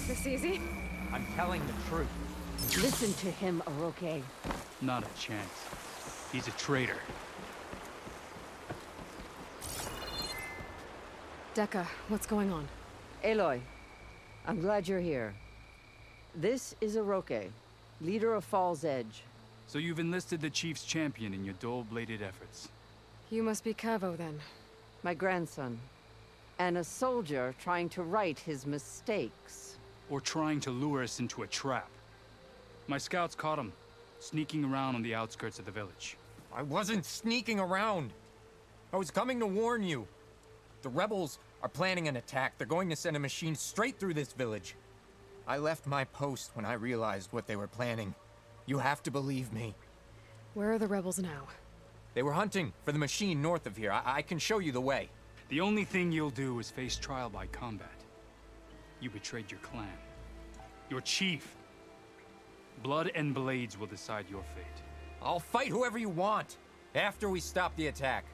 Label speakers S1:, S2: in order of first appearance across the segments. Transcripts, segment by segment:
S1: This easy?
S2: I'm telling the truth.
S3: Listen to him, Oroke.
S4: Not a chance. He's a traitor.
S1: Dekka, what's going on?
S3: Aloy, I'm glad you're here. This is Oroke, leader of Fall's Edge.
S4: So you've enlisted the Chief's champion in your dull-bladed efforts.
S1: You must be Cavo, then.
S3: My grandson. And a soldier trying to right his mistakes.
S4: Or trying to lure us into a trap. My scouts caught him, sneaking around on the outskirts of the village.
S2: I wasn't sneaking around. I was coming to warn you. The rebels are planning an attack. They're going to send a machine straight through this village. I left my post when I realized what they were planning. You have to believe me.
S1: Where are the rebels now?
S2: They were hunting for the machine north of here. I can show you the way.
S4: The only thing you'll do is face trial by combat. You betrayed your clan. Your chief. Blood and blades will decide your fate.
S2: I'll fight whoever you want, after we stop the attack.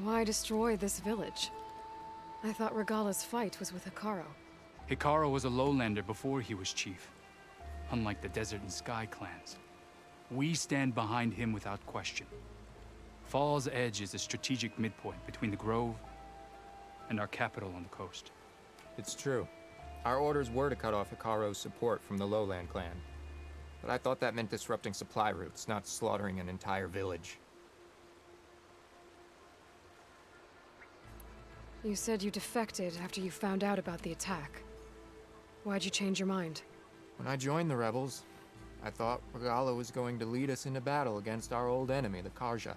S1: Why destroy this village? I thought Regala's fight was with Hikaru.
S4: Hikaru was a lowlander before he was chief. Unlike the Desert and Sky clans. We stand behind him without question. Fall's Edge is a strategic midpoint between the Grove and our capital on the coast.
S2: It's true. Our orders were to cut off Hikaru's support from the Lowland clan. But I thought that meant disrupting supply routes, not slaughtering an entire village.
S1: You said you defected after you found out about the attack. Why'd you change your mind?
S2: When I joined the rebels, I thought Regala was going to lead us into battle against our old enemy, the Karja.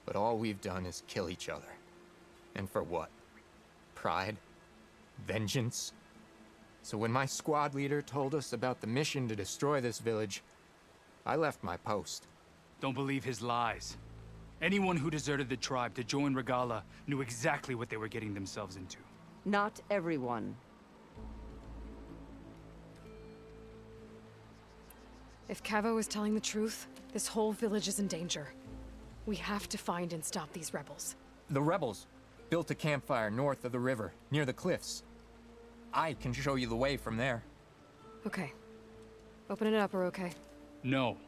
S2: But all we've done is kill each other. And for what? Pride? Vengeance? So when my squad leader told us about the mission to destroy this village, I left my post.
S4: Don't believe his lies. Anyone who deserted the tribe to join Regala knew exactly what they were getting themselves into.
S3: Not everyone.
S1: If Cavo is telling the truth, this whole village is in danger. We have to find and stop these rebels.
S2: The rebels built a campfire north of the river, near the cliffs. I can show you the way from there.
S1: Okay. Open it up, Oroke.
S4: No.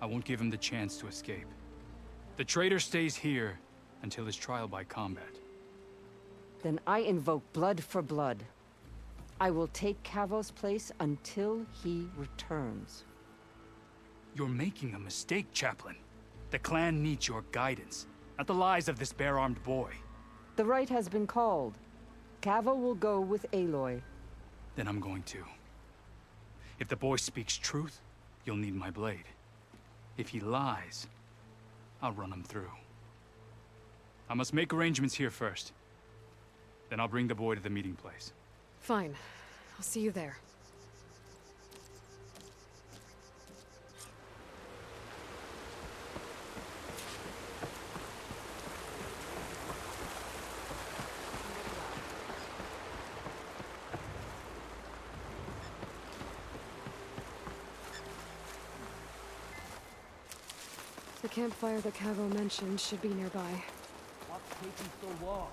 S4: I won't give him the chance to escape. The traitor stays here until his trial by combat.
S3: Then I invoke blood for blood. I will take Cavo's place until he returns.
S4: You're making a mistake, Chaplain. The clan needs your guidance, not the lies of this bare-armed boy.
S3: The right has been called. Cavo will go with Aloy.
S4: Then I'm going to. If the boy speaks truth, you'll need my blade. If he lies, I'll run him through. I must make arrangements here first. Then I'll bring the boy to the meeting place.
S1: Fine. I'll see you there. The campfire that Cavo mentioned should be nearby.
S5: What's taking so long?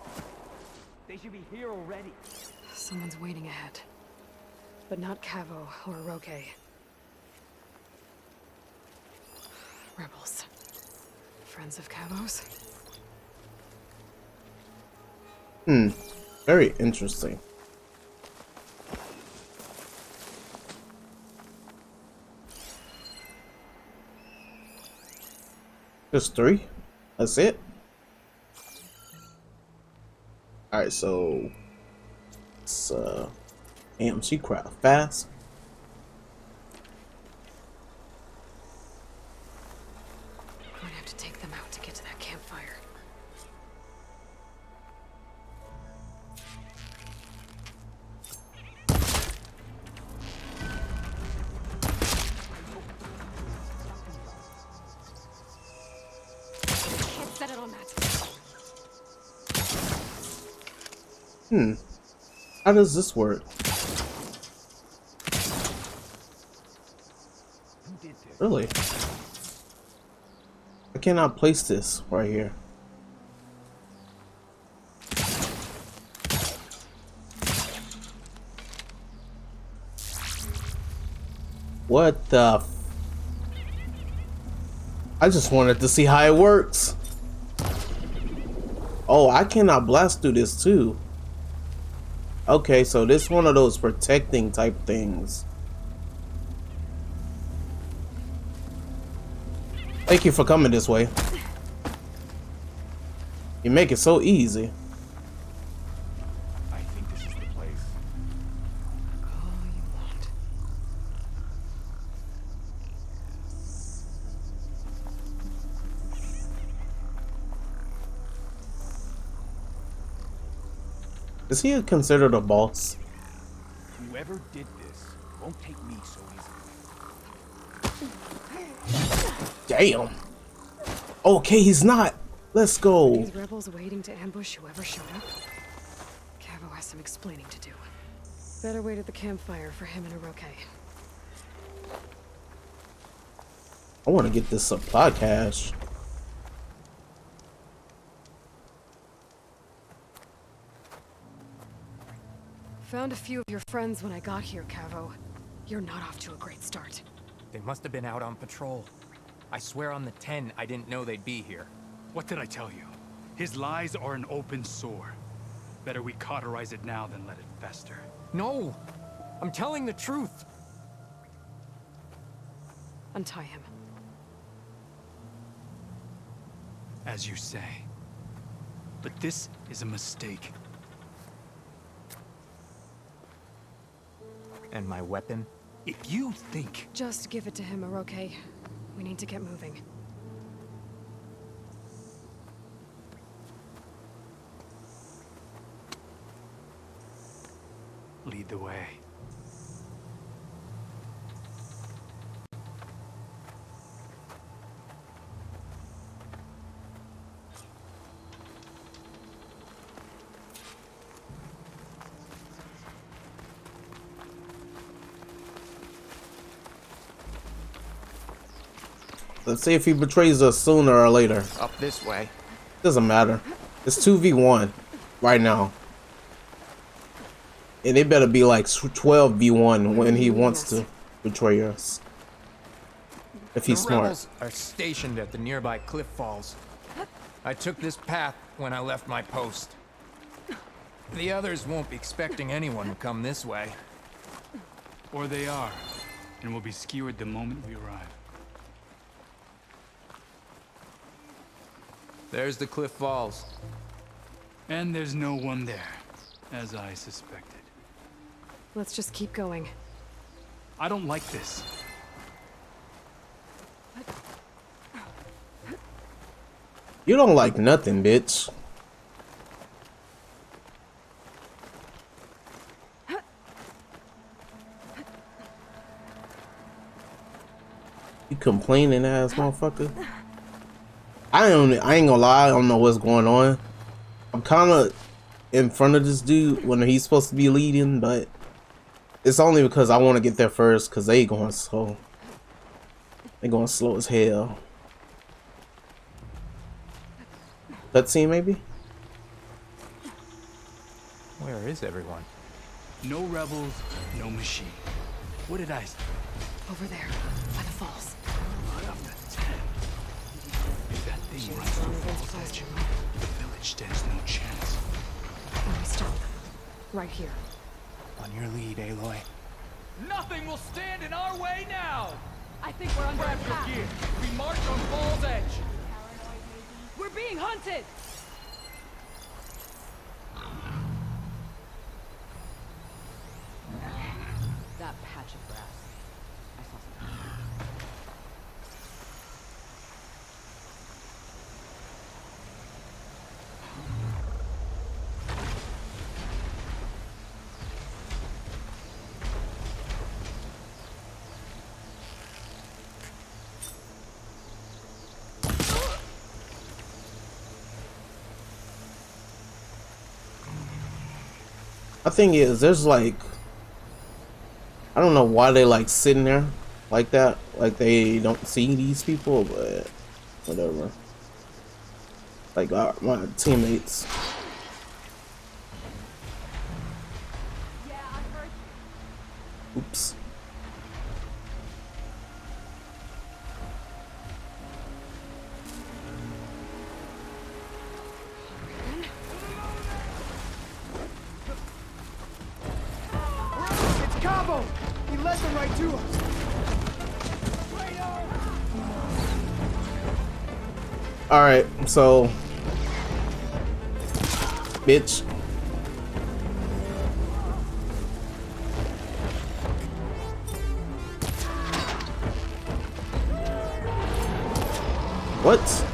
S5: They should be here already.
S1: Someone's waiting ahead. But not Cavo or Roque. Rebels. Friends of Cavo's?
S6: Very interesting. Just 3? That's it? Alright, so it's AMC crowd fast.
S1: I'm going to have to take them out to get to that campfire. Can't set it on that.
S6: How does this work? Really? I cannot place this right here. What the? I just wanted to see how it works. Oh, I cannot blast through this too. Okay, so this one of those protecting type things. Thank you for coming this way. You make it so easy.
S5: I think this is the place.
S1: All you want.
S6: Is he considered a boss?
S5: Whoever did this won't take me so easily.
S6: Damn. Okay, he's not. Let's go.
S1: These rebels waiting to ambush whoever showed up? Cavo has some explaining to do. Better wait at the campfire for him and Hiroke.
S6: I want to get this supply cache.
S1: Found a few of your friends when I got here, Cavo. You're not off to a great start.
S2: They must have been out on patrol. I swear on the 10, I didn't know they'd be here.
S4: What did I tell you? His lies are an open sore. Better we cauterize it now than let it fester.
S2: No! I'm telling the truth!
S1: Untie him.
S4: As you say. But this is a mistake.
S2: And my weapon?
S4: If you think...
S1: Just give it to him, Hiroke. We need to get moving.
S4: Lead the way.
S6: Let's see if he betrays us sooner or later.
S2: Up this way.
S6: Doesn't matter. It's 2v1 right now. And it better be like 12v1 when he wants to betray us. If he's
S2: The
S6: smart.
S2: rebels are stationed at the nearby cliff falls. I took this path when I left my post. The others won't be expecting anyone to come this way.
S4: Or they are, and will be skewered the moment we arrive.
S2: There's the cliff falls.
S4: And there's no one there, as I suspected.
S1: Let's just keep going.
S4: I don't like this.
S6: You don't like nothing, bitch. You complaining ass motherfucker. I ain't gonna lie, I don't know what's going on. I'm kinda in front of this dude when he's supposed to be leading, but it's only because I wanna get there first, cause they going slow. They going slow as hell. Cutscene maybe?
S2: Where is everyone?
S4: No rebels, no machine. What did I say?
S1: Over there, by the falls.
S4: Blood of the 10. If that thing runs through Fall's Edge, the village stands no chance.
S1: When we stop. Right here.
S2: On your lead, Aloy.
S5: Nothing will stand in our way now!
S7: I think we're under
S5: Grab your
S7: attack.
S5: gear. We march on Fall's Edge.
S7: We're being hunted! That patch of grass. I saw something.
S6: My thing is, there's like, I don't know why they like sitting there like that, like they don't see these people, but whatever. Like my teammates.
S7: Yeah, I heard
S6: Oops. Alright, so bitch. What?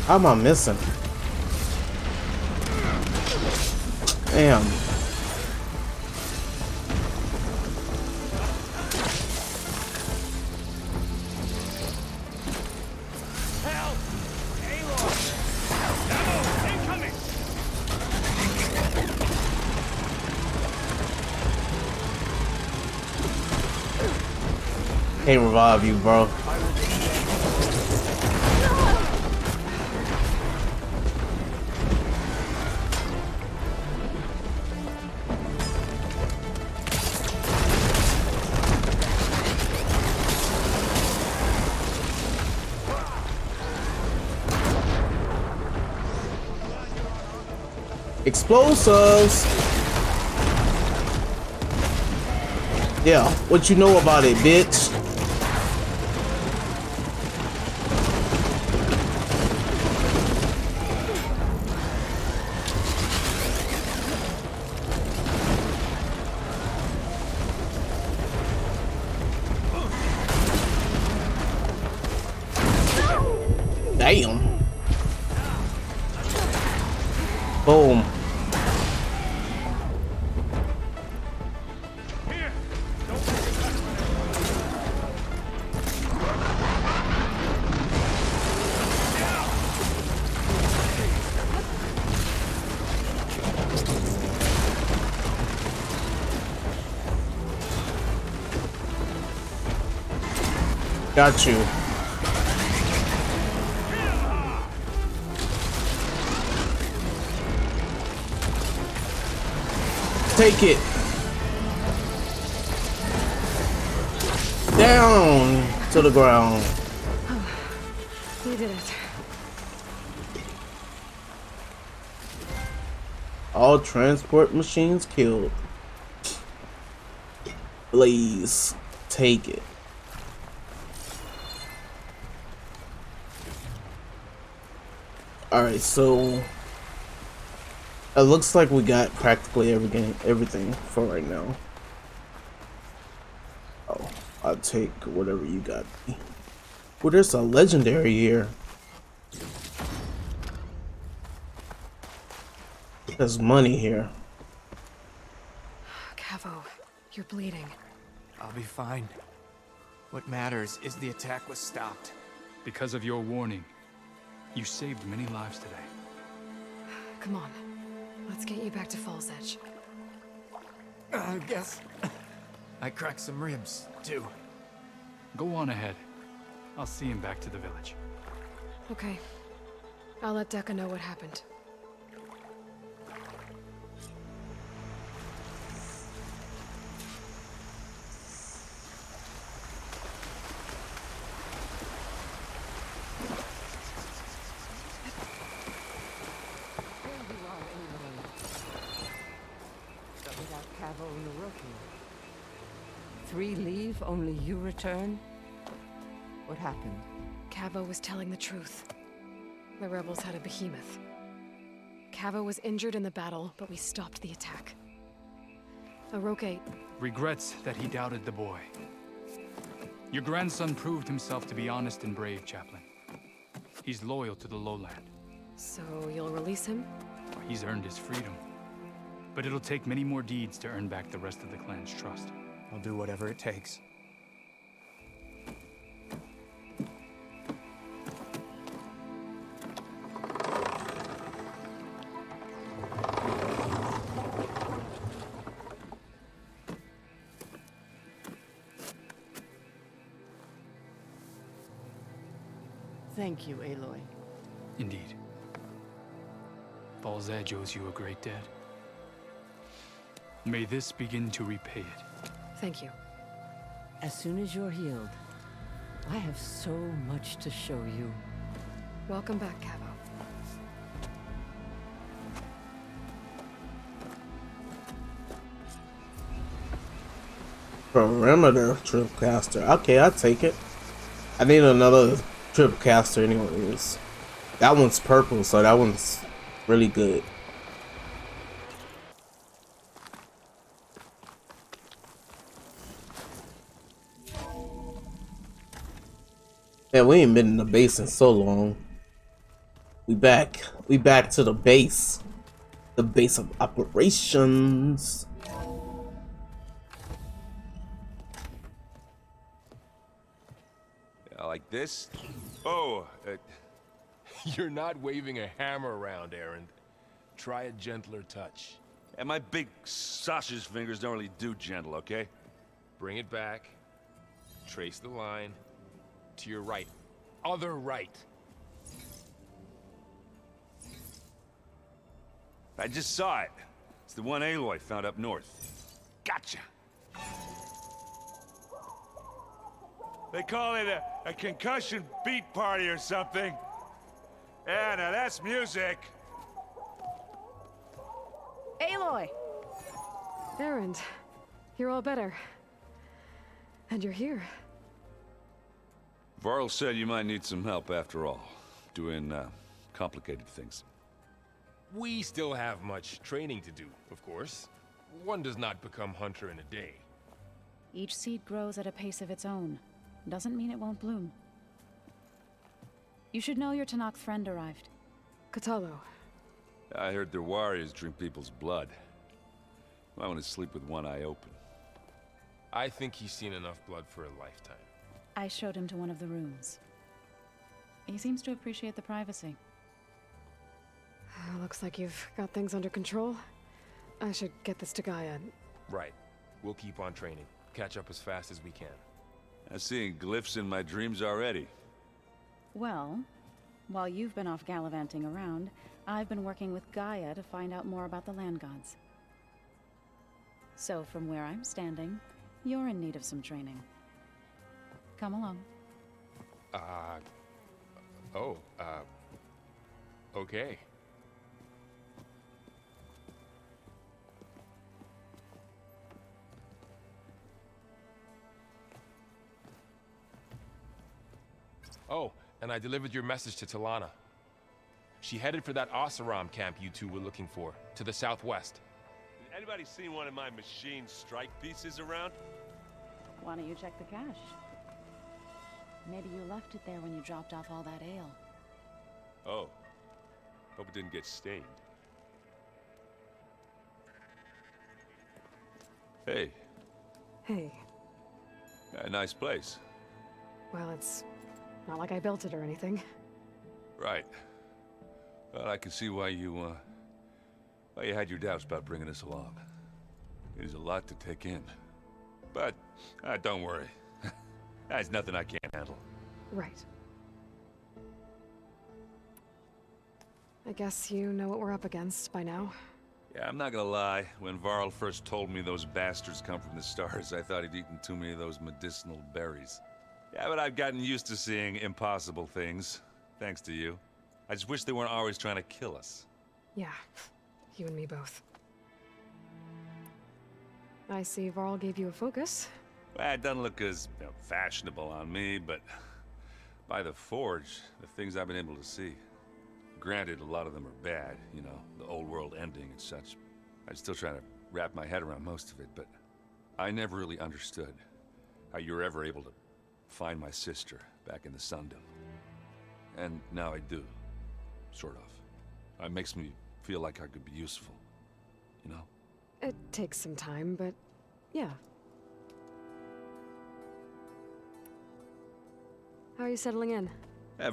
S6: How am I missing? Damn. Can't revive you, bro. Explosives. Yeah, what you know about it, bitch? Damn. Boom. Got you. Take it. Down to the ground.
S1: You did it.
S6: All transport machines killed. Please take it. Alright, so it looks like we got practically everything for right now. Oh, I'll take whatever you got. Well, there's a legendary here. There's money here.
S1: Cavo, you're bleeding.
S2: I'll be fine. What matters is the attack was stopped.
S4: Because of your warning, you saved many lives today.
S1: Come on. Let's get you back to Falls Edge.
S2: I guess I cracked some ribs, too.
S4: Go on ahead. I'll see him back to the village.
S1: Okay. I'll let Decca know what happened.
S3: Cavo and the rookie. 3 leave, only you return? What happened?
S1: Cavo was telling the truth. The rebels had a behemoth. Cavo was injured in the battle, but we stopped the attack. Aroke
S4: Regrets that he doubted the boy. Your grandson proved himself to be honest and brave, Chaplain. He's loyal to the lowland.
S1: So you'll release him?
S4: He's earned his freedom. But it'll take many more deeds to earn back the rest of the clan's trust.
S2: I'll do whatever it takes.
S3: Thank you, Aloy.
S4: Indeed. Baal's Edge owes you a great debt. May this begin to repay it.
S1: Thank you.
S3: As soon as you're healed, I have so much to show you.
S1: Welcome back, Cavo.
S6: Perimeter tripcaster. Okay, I'll take it. I need another tripcaster anyways. That one's purple, so that one's really good. Yeah, we ain't been in the base in so long. We back. We back to the base. The base of operations.
S8: Like this? Oh, you're not waving a hammer around, Erend. Try a gentler touch.
S9: And my big sausage fingers don't really do gentle, okay?
S8: Bring it back. Trace the line. To your right. Other right.
S9: I just saw it. It's the one Aloy found up north. Gotcha. They call it a concussion beat party or something. Yeah, now that's music.
S3: Aloy!
S1: Erend, you're all better. And you're here.
S9: Varl said you might need some help after all. Doing, complicated things.
S8: We still have much training to do, of course. One does not become hunter in a day.
S10: Each seed grows at a pace of its own. Doesn't mean it won't bloom. You should know your Tanakh friend arrived.
S1: Katalo.
S9: I heard their warriors drink people's blood. I want to sleep with one eye open.
S8: I think he's seen enough blood for a lifetime.
S10: I showed him to one of the rooms. He seems to appreciate the privacy.
S1: Looks like you've got things under control. I should get this to Gaia.
S8: Right. We'll keep on training. Catch up as fast as we can.
S9: I'm seeing glyphs in my dreams already.
S10: Well, while you've been off gallivanting around, I've been working with Gaia to find out more about the land gods. So from where I'm standing, you're in need of some training. Come along.
S8: Okay. Oh, and I delivered your message to Talana. She headed for that Oseram camp you two were looking for, to the southwest.
S9: Anybody seen one of my machine strike pieces around?
S10: Why don't you check the cache? Maybe you left it there when you dropped off all that ale.
S9: Oh. Hope it didn't get stained. Hey.
S1: Hey.
S9: A nice place.
S1: Well, it's not like I built it or anything.
S9: Right. Well, I can see why you had your doubts about bringing us along. It is a lot to take in. But, don't worry. There's nothing I can't handle.
S1: Right. I guess you know what we're up against by now.
S9: Yeah, I'm not gonna lie. When Varl first told me those bastards come from the stars, I thought he'd eaten too many of those medicinal berries. Yeah, but I've gotten used to seeing impossible things, thanks to you. I just wish they weren't always trying to kill us.
S1: Yeah, you and me both. I see Varl gave you a focus.
S9: Well, it doesn't look as fashionable on me, but by the Forge, the things I've been able to see. Granted, a lot of them are bad, you know, the old world ending and such. I'm still trying to wrap my head around most of it, but I never really understood how you were ever able to find my sister back in the Sundom. And now I do, sort of. It makes me feel like I could be useful, you know?
S1: It takes some time, but yeah. How are you settling in?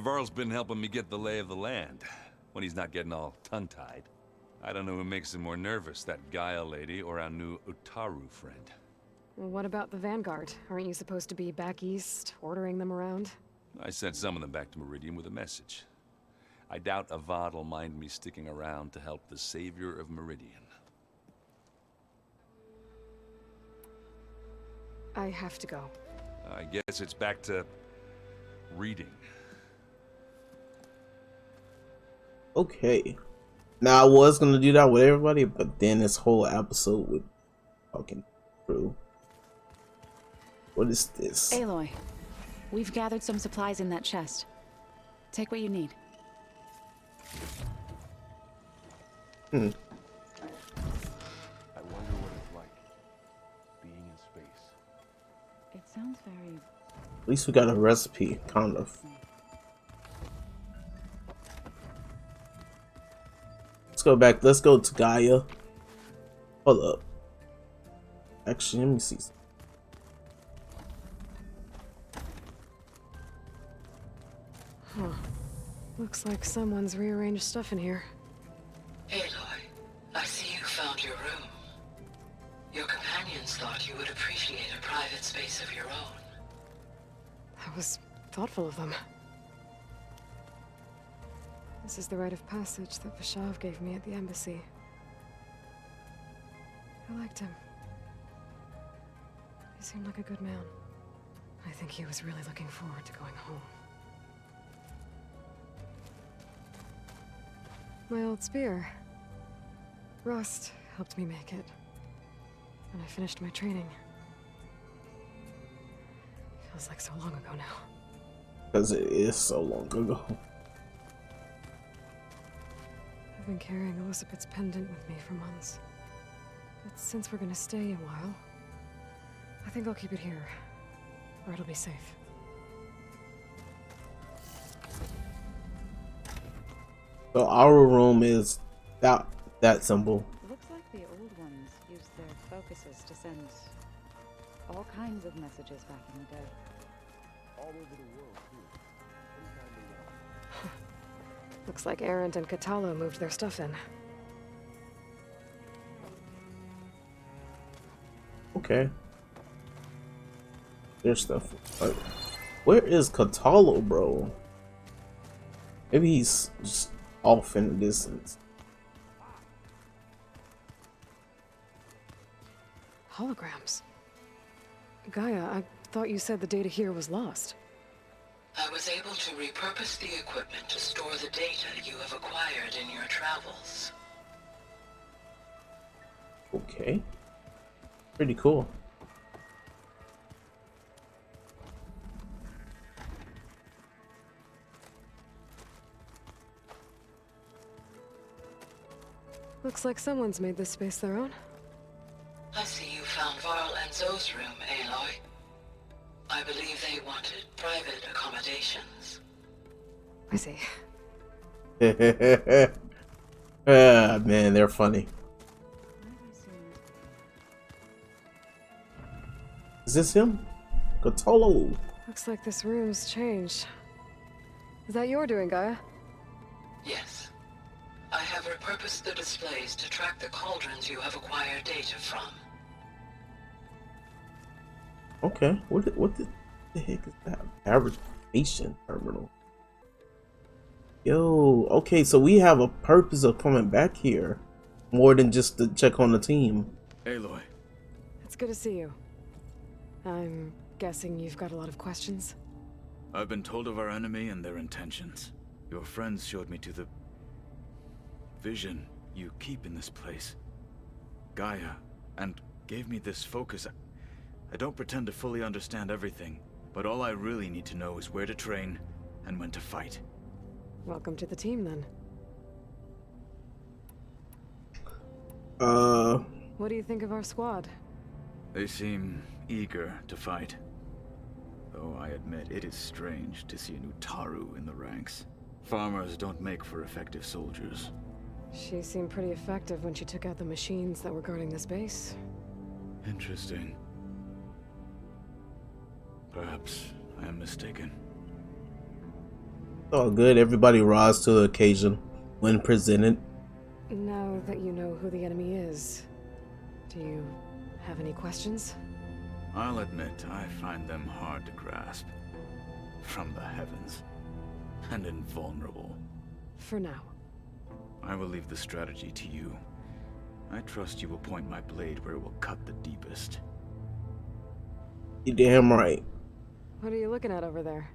S9: Varl's been helping me get the lay of the land, when he's not getting all tongue-tied. I don't know who makes him more nervous, that Gaia lady or our new Utaru friend.
S1: Well, what about the Vanguard? Aren't you supposed to be back east, ordering them around?
S9: I sent some of them back to Meridian with a message. I doubt Avad will mind me sticking around to help the savior of Meridian.
S1: I have to go.
S9: I guess it's back to reading.
S6: Okay. Now I was gonna do that with everybody, but then this whole episode with fucking through. What is this?
S10: Aloy, we've gathered some supplies in that chest. Take what you need.
S9: I wonder what it's like being in space.
S10: It sounds very...
S6: At least we got a recipe, kind of. Let's go back. Let's go to Gaia. Hold up. Actually, let me see.
S1: Huh. Looks like someone's rearranged stuff in here.
S11: Aloy, I see you found your room. Your companions thought you would appreciate a private space of your own.
S1: That was thoughtful of them. This is the rite of passage that Vashav gave me at the embassy. I liked him. He seemed like a good man. I think he was really looking forward to going home. My old spear. Rust helped me make it. And I finished my training. Feels like so long ago now.
S6: Because it is so long ago.
S1: I've been carrying Elizabeth's pendant with me for months. But since we're gonna stay a while, I think I'll keep it here, where it'll be safe.
S6: So our room is that symbol.
S10: Looks like the old ones used their focuses to send all kinds of messages back in the day.
S8: All over the world, too. Anytime they want.
S1: Looks like Arendt and Katalo moved their stuff in.
S6: Okay. Their stuff. Where is Katalo, bro? Maybe he's just off in the distance.
S1: Holograms. Gaia, I thought you said the data here was lost.
S11: I was able to repurpose the equipment to store the data you have acquired in your travels.
S6: Okay. Pretty cool.
S1: Looks like someone's made this space their own.
S11: I see you found Varl and Zoe's room, Aloy. I believe they wanted private accommodations.
S1: I see.
S6: Ah, man, they're funny. Is this him? Katalo.
S1: Looks like this room's changed. Is that your doing, Gaia?
S11: Yes. I have repurposed the displays to track the cauldrons you have acquired data from.
S6: Okay, what the heck is that? Fabrication terminal. Yo, okay, so we have a purpose of coming back here, more than just to check on the team.
S4: Aloy.
S1: It's good to see you. I'm guessing you've got a lot of questions?
S4: I've been told of our enemy and their intentions. Your friends showed me to the vision you keep in this place, Gaia, and gave me this focus. I don't pretend to fully understand everything, but all I really need to know is where to train and when to fight.
S1: Welcome to the team, then. What do you think of our squad?
S4: They seem eager to fight. Though I admit it is strange to see a new Taru in the ranks. Farmers don't make for effective soldiers.
S1: She seemed pretty effective when she took out the machines that were guarding this base.
S4: Interesting. Perhaps I am mistaken.
S6: All good. Everybody rise to the occasion when presented.
S1: Now that you know who the enemy is, do you have any questions?
S4: I'll admit I find them hard to grasp. From the heavens. And invulnerable.
S1: For now.
S4: I will leave the strategy to you. I trust you will point my blade where it will cut the deepest.
S6: You damn right.
S1: What are you looking at over there?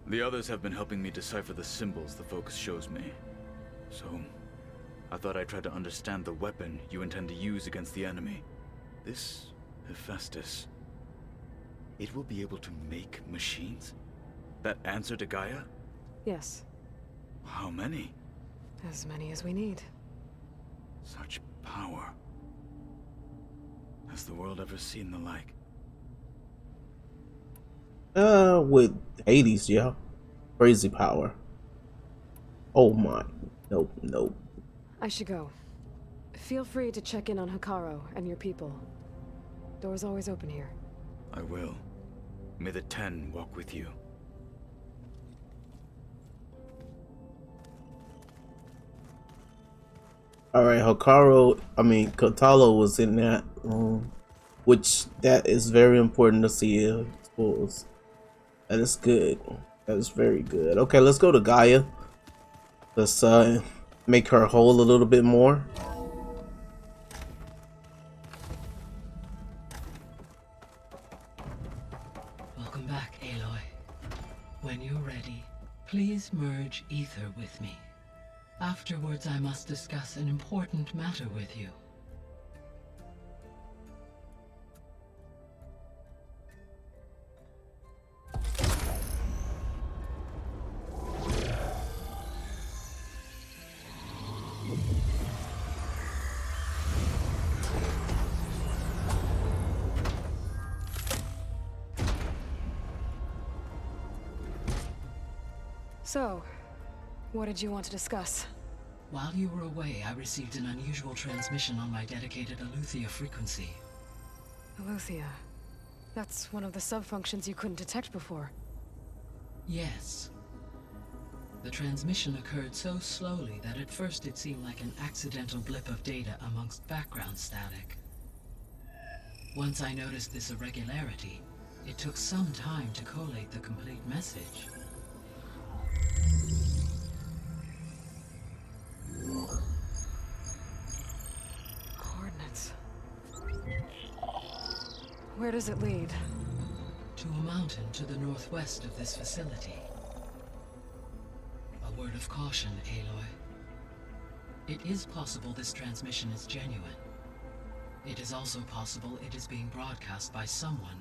S4: The others have been helping me decipher the symbols the focus shows me. So, I thought I'd try to understand the weapon you intend to use against the enemy. This Hephaestus. It will be able to make machines? That answer to Gaia?
S1: Yes.
S4: How many?
S1: As many as we need.
S4: Such power. Has the world ever seen the like?
S6: With Hades, yeah. Crazy power. Oh my. Nope, nope.
S1: I should go. Feel free to check in on Hikaru and your people. Door's always open here.
S4: I will. May the 10 walk with you.
S6: Alright, Kotalo was in that room, which that is very important to see. I suppose. That is good. That is very good. Okay, let's go to Gaia. Let's make her whole a little bit more.
S11: Welcome back, Aloy. When you're ready, please merge Aether with me. Afterwards, I must discuss an important matter with you.
S1: So, what did you want to discuss?
S11: While you were away, I received an unusual transmission on my dedicated AETHER frequency.
S1: AETHER. That's one of the sub-functions you couldn't detect before.
S11: Yes. The transmission occurred so slowly that at first it seemed like an accidental blip of data amongst background static. Once I noticed this irregularity, it took some time to collate the complete message.
S1: Coordinates. Where does it lead?
S11: To a mountain to the northwest of this facility. A word of caution, Aloy. It is possible this transmission is genuine. It is also possible it is being broadcast by someone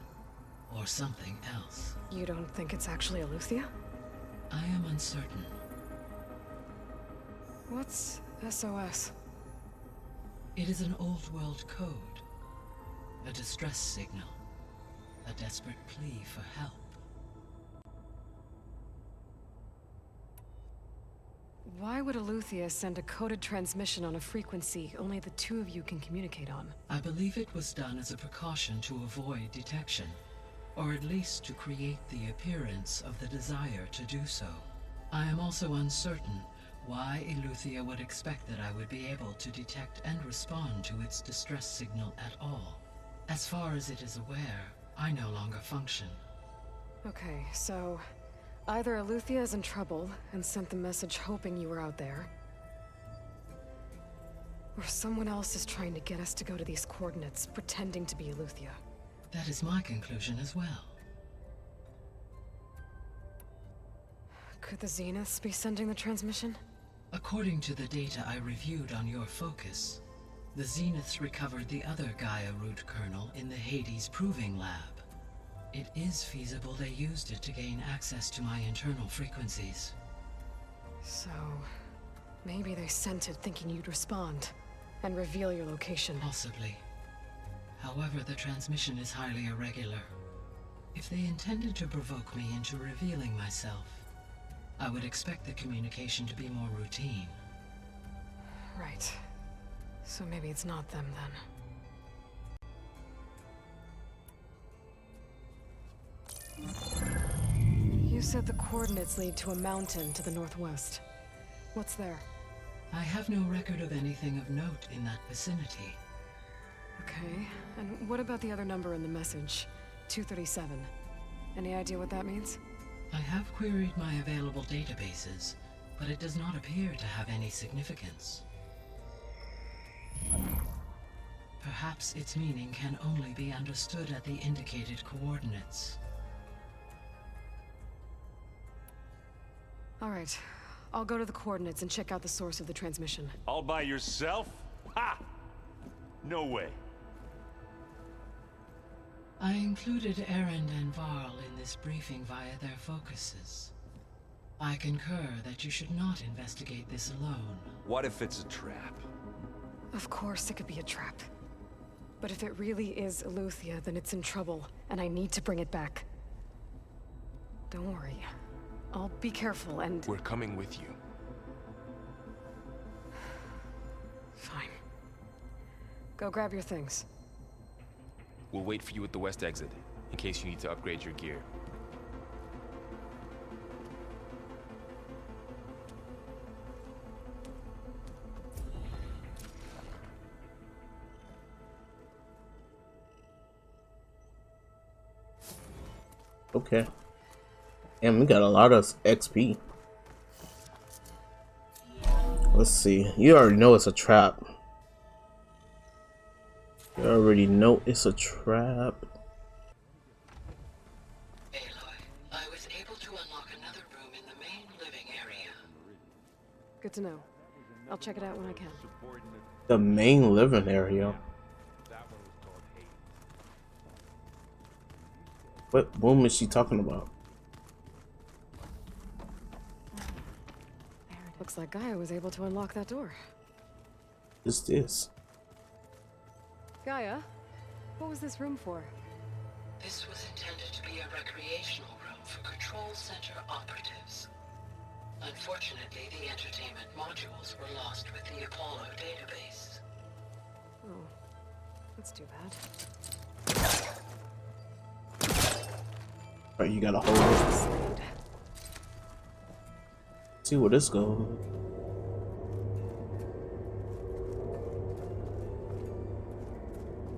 S11: or something else.
S1: You don't think it's actually AETHER?
S11: I am uncertain.
S1: What's SOS?
S11: It is an old world code. A distress signal. A desperate plea for help.
S1: Why would AETHER send a coded transmission on a frequency only the two of you can communicate on?
S11: I believe it was done as a precaution to avoid detection, or at least to create the appearance of the desire to do so. I am also uncertain why AETHER would expect that I would be able to detect and respond to its distress signal at all. As far as it is aware, I no longer function.
S1: Okay, so either AETHER is in trouble and sent the message hoping you were out there, or someone else is trying to get us to go to these coordinates, pretending to be AETHER.
S11: That is my conclusion as well.
S1: Could the Zeniths be sending the transmission?
S11: According to the data I reviewed on your focus, the Zeniths recovered the other Gaia root kernel in the Hades Proving Lab. It is feasible they used it to gain access to my internal frequencies.
S1: So, maybe they sent it thinking you'd respond and reveal your location.
S11: Possibly. However, the transmission is highly irregular. If they intended to provoke me into revealing myself, I would expect the communication to be more routine.
S1: Right. So maybe it's not them then. You said the coordinates lead to a mountain to the northwest. What's there?
S11: I have no record of anything of note in that vicinity.
S1: Okay, and what about the other number in the message? 237. Any idea what that means?
S11: I have queried my available databases, but it does not appear to have any significance. Perhaps its meaning can only be understood at the indicated coordinates.
S1: All right, I'll go to the coordinates and check out the source of the transmission.
S12: All by yourself? Ha! No way.
S11: I included Erend and Varl in this briefing via their focuses. I concur that you should not investigate this alone.
S12: What if it's a trap?
S1: Of course it could be a trap. But if it really is Eleuthia, then it's in trouble, and I need to bring it back. Don't worry. I'll be careful and...
S8: We're coming with you.
S1: Fine. Go grab your things.
S8: We'll wait for you at the west exit, in case you need to upgrade your gear.
S6: Okay. And we got a lot of XP. Let's see. You already know it's a trap. You already know it's a trap.
S11: Aloy, I was able to unlock another room in the main living area.
S1: Good to know. I'll check it out when I can.
S6: The main living area. What room is she talking about?
S1: Looks like Gaia was able to unlock that door.
S6: What's this?
S1: Gaia, what was this room for?
S11: This was intended to be a recreational room for Control Center operatives. Unfortunately, the entertainment modules were lost with the Apollo database.
S1: Oh, that's too bad.
S6: Alright, you gotta hold it. See where this goes.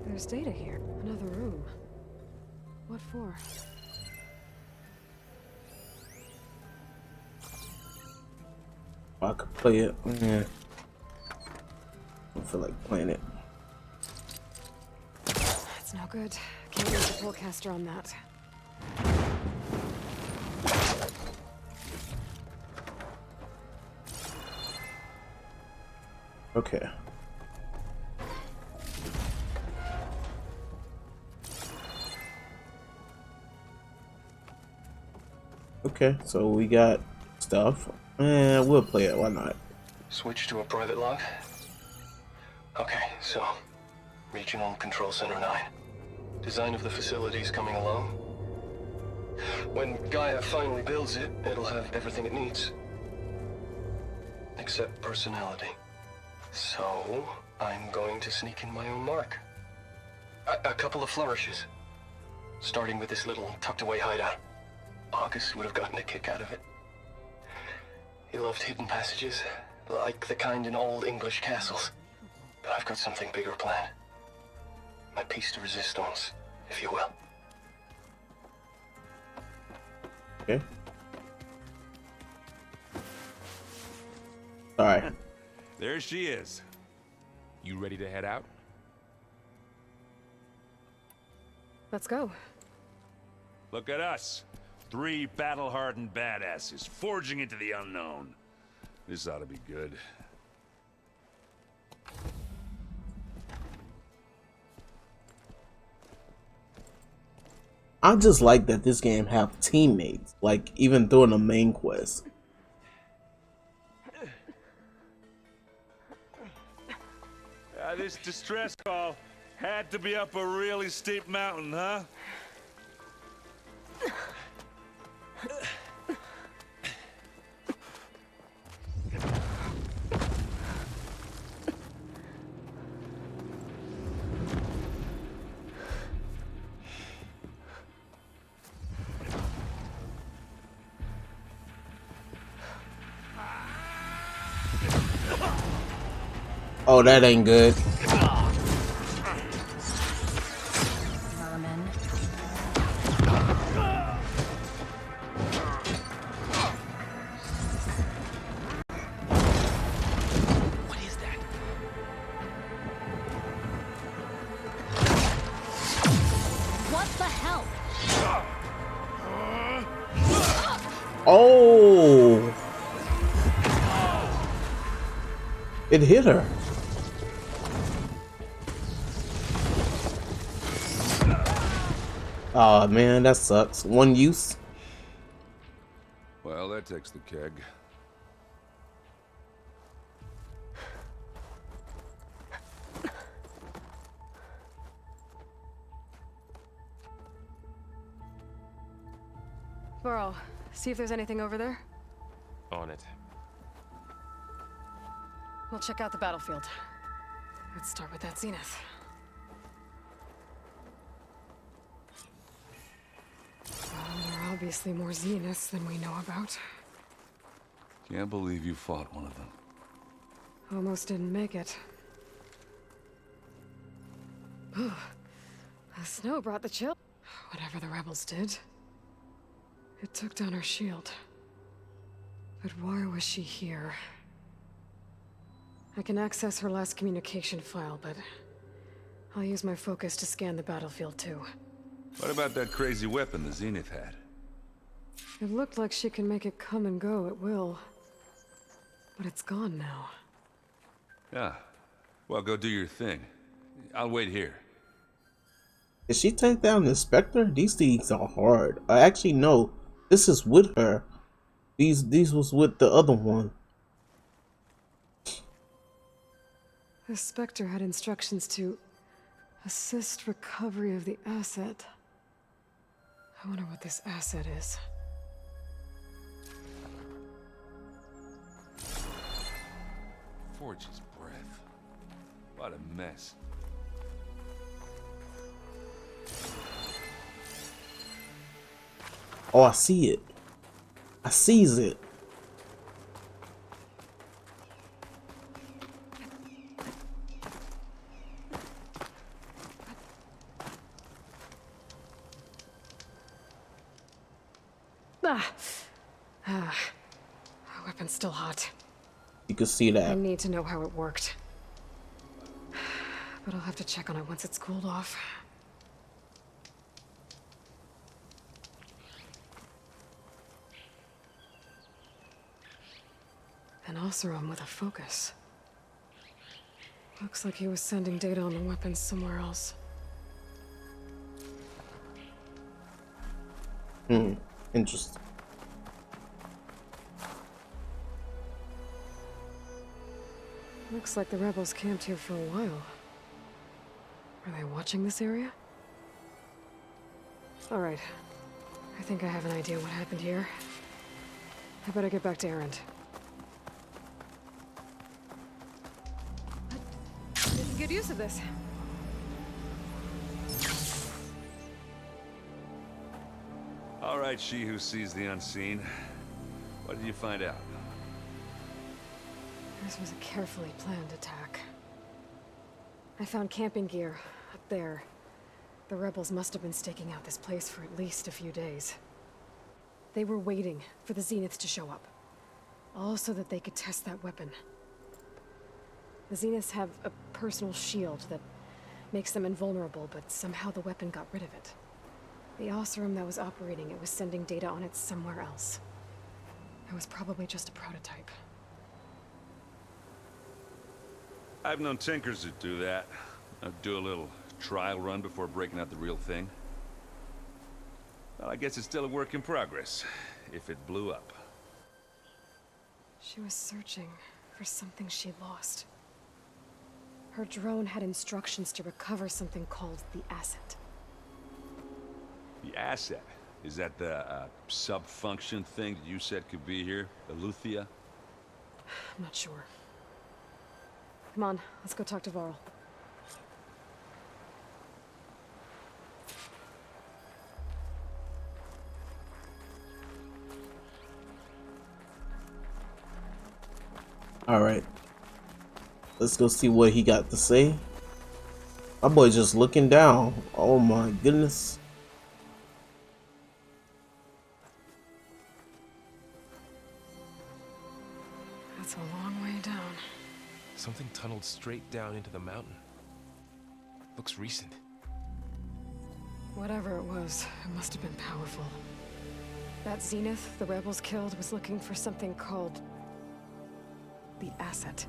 S1: There's data here. Another room. What for?
S6: I could play it. Yeah. I don't feel like playing it.
S1: That's no good. Can't use the pullcaster on that.
S6: Okay. Okay, so we got stuff. We'll play it, why not?
S13: Switch to a private log. Okay, so Regional Control Center 9. Design of the facility's coming along. When Gaia finally builds it, it'll have everything it needs. Except personality. So, I'm going to sneak in my own mark. A couple of flourishes. Starting with this little tucked-away hideout. August would have gotten a kick out of it. He loved hidden passages, like the kind in old English castles. But I've got something bigger planned. My piece de resistance, if you will.
S6: Okay. Alright.
S12: There she is.
S8: You ready to head out?
S1: Let's go.
S12: Look at us. 3 battle-hardened badasses forging into the unknown. This ought to be good.
S6: I just like that this game have teammates, like even during the main quest.
S12: This distress call had to be up a really steep mountain, huh?
S6: Oh, that ain't good. Oh, it hit her. Oh man, that sucks. One use.
S9: Well, that takes the keg.
S1: Burrow, see if there's anything over there.
S8: On it.
S1: We'll check out the battlefield. Let's start with that zenith. Well, there are obviously more zeniths than we know about.
S9: Can't believe you fought one of them.
S1: Almost didn't make it. The snow brought the chill. Whatever the rebels did, it took down her shield. But why was she here? I can access her last communication file, but I'll use my focus to scan the battlefield too.
S9: What about that crazy weapon the Zenith had?
S1: It looked like she can make it come and go at will. But it's gone now.
S9: Yeah. Well, go do your thing. I'll wait here.
S6: Did she take down the Spectre? These things are hard. Actually, no. This is with her. These was with the other one.
S1: The Spectre had instructions to assist recovery of the asset. I wonder what this asset is.
S9: Forge's breath. What a mess.
S6: Oh, I see it. I sees it.
S1: Our weapon's still hot.
S6: You can see that.
S1: I need to know how it worked. But I'll have to check on it once it's cooled off. An Oseram with a focus. Looks like he was sending data on the weapons somewhere else.
S6: Interesting.
S1: Looks like the rebels camped here for a while. Are they watching this area? All right. I think I have an idea what happened here. I better get back to Erend. We can get use of this.
S9: All right, she who sees the unseen. What did you find out?
S1: This was a carefully planned attack. I found camping gear up there. The rebels must have been staking out this place for at least a few days. They were waiting for the Zeniths to show up. All so that they could test that weapon. The Zeniths have a personal shield that makes them invulnerable, but somehow the weapon got rid of it. The Oseram that was operating it was sending data on it somewhere else. It was probably just a prototype.
S9: I've known tinkers that do that. I'd do a little trial run before breaking out the real thing. Well, I guess it's still a work in progress, if it blew up.
S1: She was searching for something she lost. Her drone had instructions to recover something called the asset.
S9: The asset? Is that the sub-function thing that you said could be here? AETHER?
S1: I'm not sure. Come on, let's go talk to Varl.
S6: All right. Let's go see what he got to say. My boy just looking down. Oh my goodness.
S1: That's a long way down.
S8: Something tunneled straight down into the mountain. Looks recent.
S1: Whatever it was, it must have been powerful. That Zenith the rebels killed was looking for something called the asset.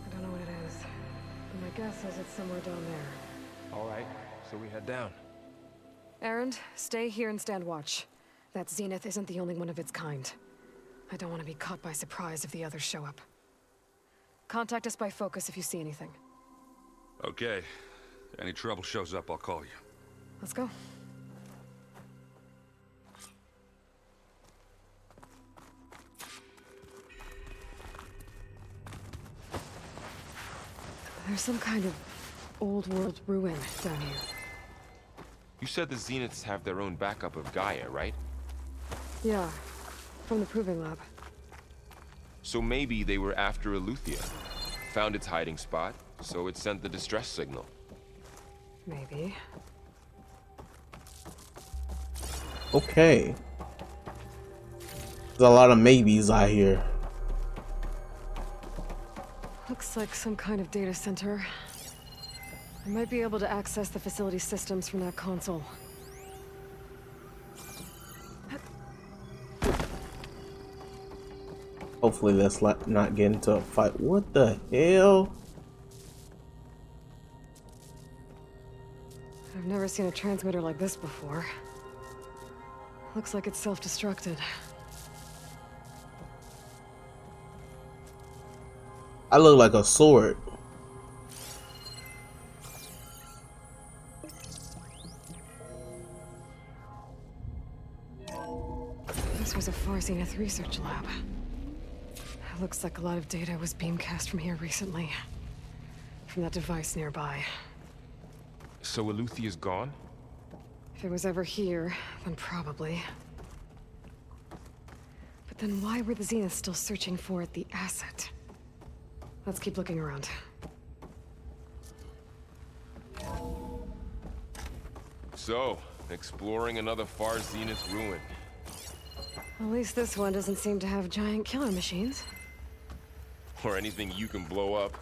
S1: I don't know what it is, but my guess is it's somewhere down there.
S8: All right, so we head down.
S1: Erend, stay here and stand watch. That Zenith isn't the only one of its kind. I don't want to be caught by surprise if the others show up. Contact us by focus if you see anything.
S9: Okay. Any trouble shows up, I'll call you.
S1: Let's go. There's some kind of old world ruin down here.
S8: You said the Zeniths have their own backup of Gaia, right?
S1: Yeah, from the proving lab.
S8: So maybe they were after Eleuthia. Found its hiding spot, so it sent the distress signal.
S1: Maybe.
S6: Okay. There's a lot of maybes out here.
S1: Looks like some kind of data center. I might be able to access the facility systems from that console.
S6: Hopefully let's not get into a fight. What the hell?
S1: I've never seen a transmitter like this before. Looks like it's self-destructed.
S6: I look like a sword.
S1: This was a Far Zenith research lab. Looks like a lot of data was beamcast from here recently. From that device nearby.
S8: So Eleuthia's gone?
S1: If it was ever here, then probably. But then why were the Zeniths still searching for the asset? Let's keep looking around.
S8: So, exploring another Far Zenith ruin.
S1: At least this one doesn't seem to have giant killer machines.
S8: Or anything you can blow up.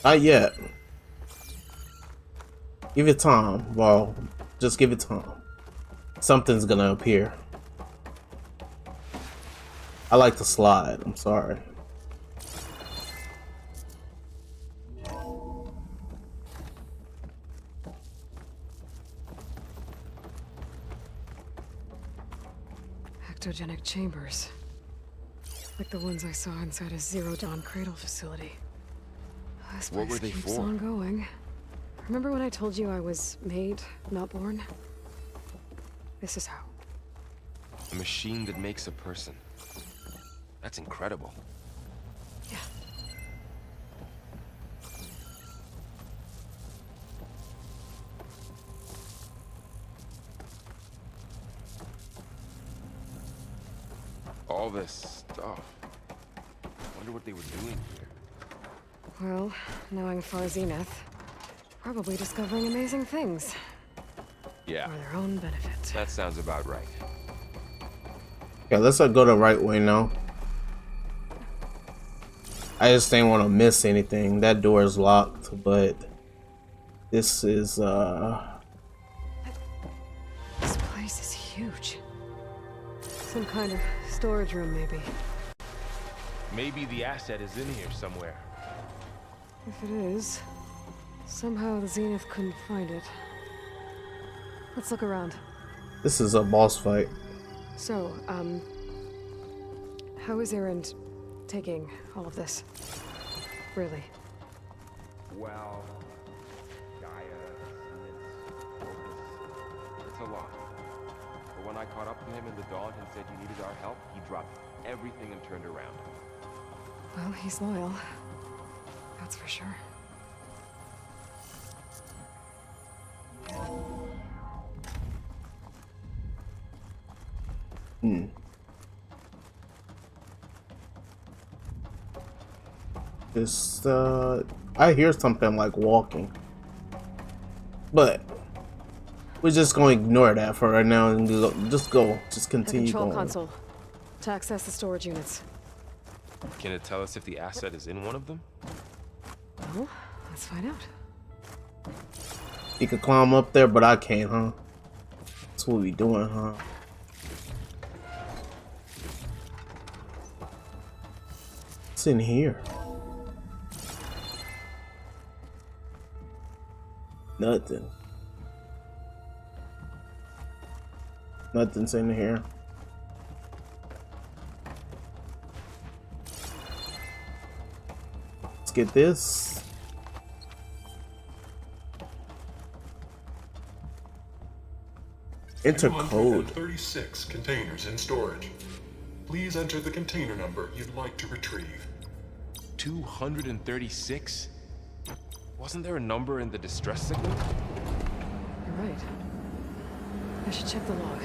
S6: Not yet. Give it time. Well, just give it time. Something's gonna appear. I like to slide. I'm sorry.
S1: Ectogenic chambers. Like the ones I saw inside a Zero Dawn Cradle facility. This
S8: What
S1: place
S8: were they
S1: keeps
S8: for?
S1: on going. Remember when I told you I was made, not born? This is how.
S8: A machine that makes a person. That's incredible.
S1: Yeah.
S8: All this stuff. Wonder what they were doing here.
S1: Well, knowing Far Zenith, probably discovering amazing things.
S8: Yeah.
S1: For their own benefit.
S8: That sounds about right.
S6: Okay, let's go the right way now. I just didn't want to miss anything. That door is locked, but this is
S1: This place is huge. Some kind of storage room, maybe.
S8: Maybe the asset is in here somewhere.
S1: If it is, somehow the Zenith couldn't find it. Let's look around.
S6: this is a boss fight.
S1: So, how is Erend taking all of this? Really?
S8: Well, Gaia, it's a lot. But when I caught up to him in the dawn and said you needed our help, he dropped everything and turned around.
S1: Well, he's loyal. That's for sure.
S6: This, I hear something like walking. But we're just going to ignore that for right now and just continue
S1: Control
S6: going.
S1: console to access the storage units.
S8: Can it tell us if the asset is in one of them?
S1: Well, let's find out.
S6: You could climb up there, but I can't, huh? That's what we doing, huh? What's in here? Nothing. Nothing's in here. Let's get this. Enter code.
S14: 36 containers in storage. Please enter the container number you'd like to retrieve.
S8: 236? Wasn't there a number in the distress signal?
S1: You're right. I should check the log.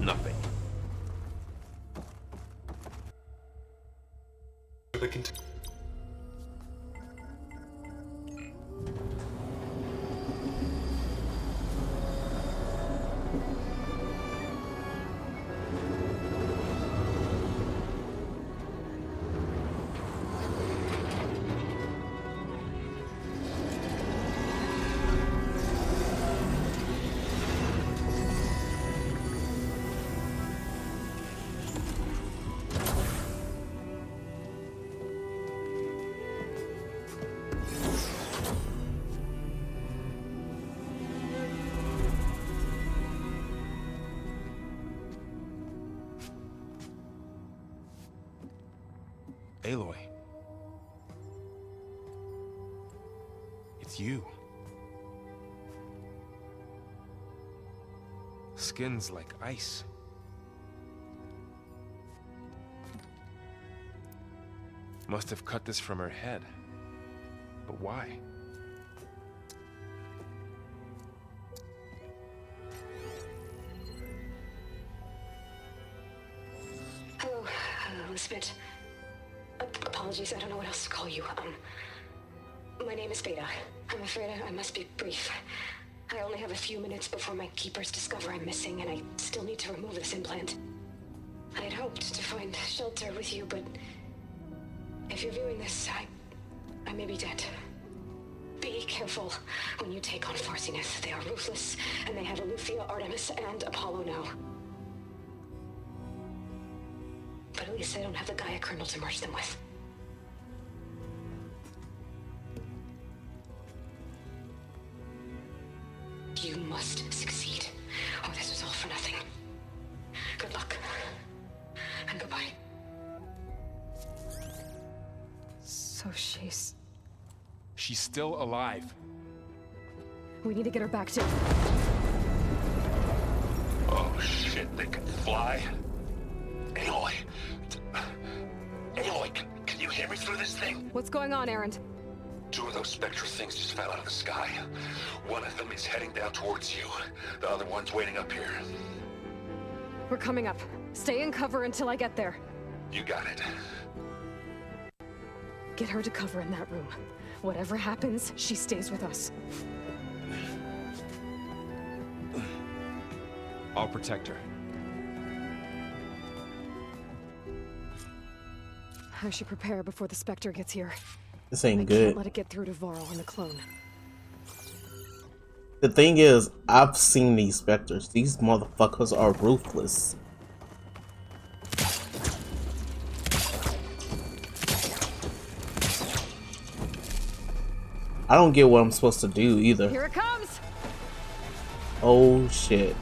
S8: Nothing. Aloy. It's you. Skin's like ice. Must have cut this from her head. But why?
S1: Hello, Elizabeth. Apologies, I don't know what else to call you. My name is Beta. I'm afraid I must be brief. I only have a few minutes before my keepers discover I'm missing, and I still need to remove this implant. I had hoped to find shelter with you, but if you're viewing this, I may be dead. Be careful when you take on Farsiness. They are ruthless, and they have Eleuthia, Artemis, and Apollo now. But at least I don't have the Gaia kernel to merge them with. You must succeed, or this was all for nothing. Good luck. And goodbye. So she's
S8: still alive.
S1: We need to get her back to...
S12: Oh shit, they can fly? Aloy! Aloy, can you hear me through this thing?
S1: What's going on, Erend?
S12: Two of those Spectre things just fell out of the sky. One of them is heading down towards you. The other one's waiting up here.
S1: We're coming up. Stay in cover until I get there.
S12: You got it.
S1: Get her to cover in that room. Whatever happens, she stays with us.
S8: I'll protect her.
S1: I should prepare before the Spectre gets here.
S6: This ain't
S1: I
S6: good.
S1: can't let it get through to Varl and the clone.
S6: The thing is, I've seen these Specters. These motherfuckers are ruthless. I don't get what I'm supposed to do either.
S1: Here it comes!
S6: Oh shit.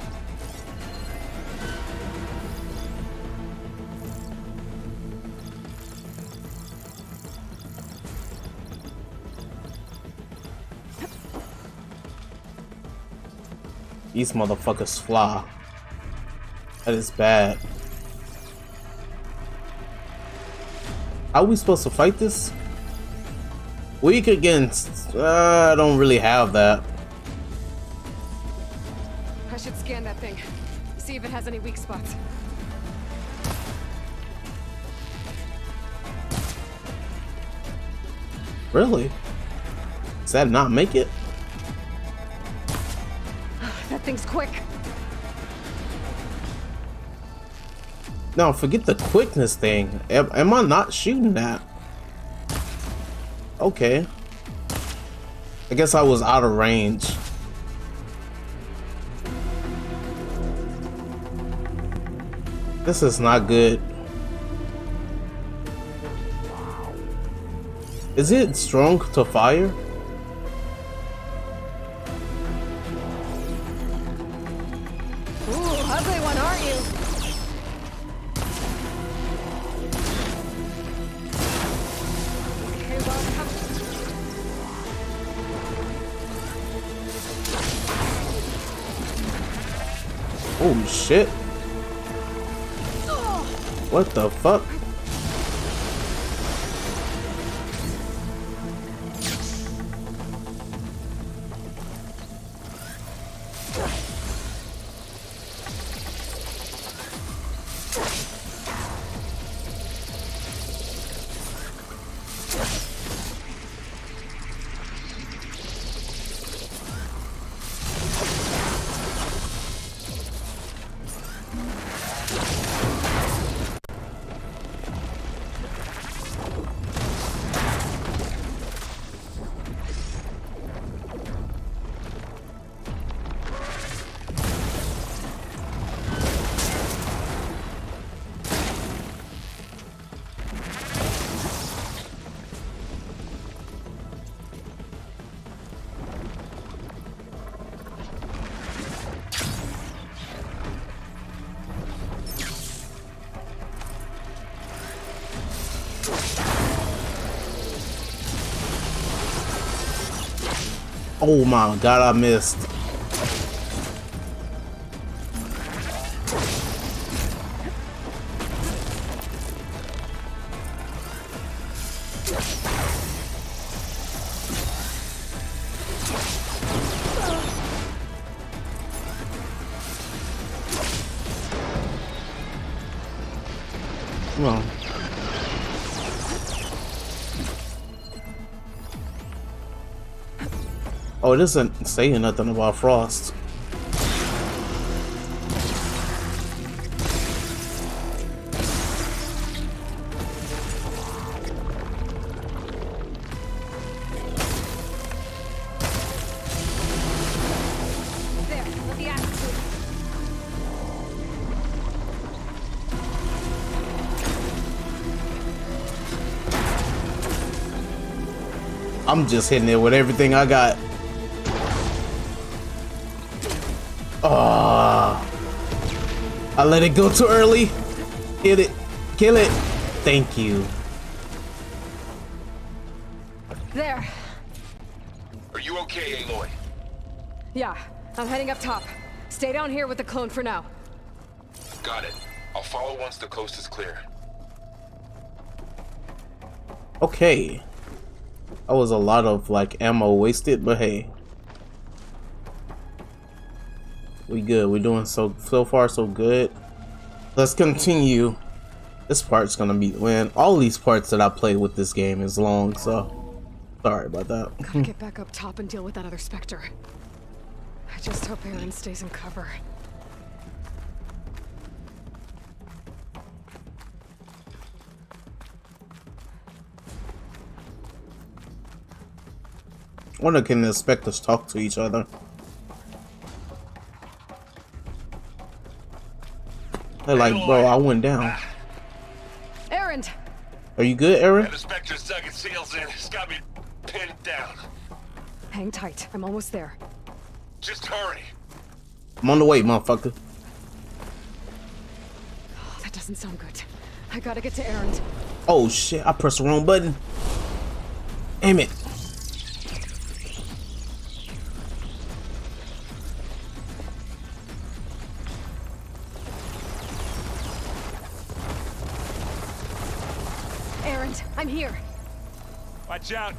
S6: These motherfuckers fly. That is bad. How are we supposed to fight this? Weak against... I don't really have that.
S1: I should scan that thing. See if it has any weak spots.
S6: Really? Does that not make it?
S1: That thing's quick.
S6: No, forget the quickness thing. Am I not shooting that? Okay. I guess I was out of range. This is not good. Is it strong to fire?
S1: Ooh, ugly one, aren't you? Okay, well,
S6: Oh shit. What the fuck? Oh my god, I missed. Come on. Oh, it isn't saying nothing about Frost.
S1: there, let the attitude.
S6: I'm just hitting it with everything I got. I let it go too early. Hit it. Kill it. Thank you.
S1: There.
S8: Are you okay, Aloy?
S1: Yeah, I'm heading up top. Stay down here with the clone for now.
S8: Got it. I'll follow once the coast is clear.
S6: Okay. That was a lot of like ammo wasted, but hey. We good. We're doing so far so good. Let's continue. This part's gonna be when all these parts that I play with this game is long, so sorry about that.
S1: Gotta get back up top and deal with that other Spectre. I just hope Aaron stays in cover.
S6: I wonder, can the Specters talk to each other? They're like, bro, I went down.
S1: Aaron!
S6: Are you good, Aaron?
S12: The Spectre's dug its heels in. It's got me pinned down.
S1: Hang tight. I'm almost there.
S12: Just hurry.
S6: I'm on the way, motherfucker.
S1: Oh, that doesn't sound good. I gotta get to Aaron.
S6: Oh shit, I pressed the wrong button. Damn it.
S1: Aaron, I'm here.
S12: Watch out.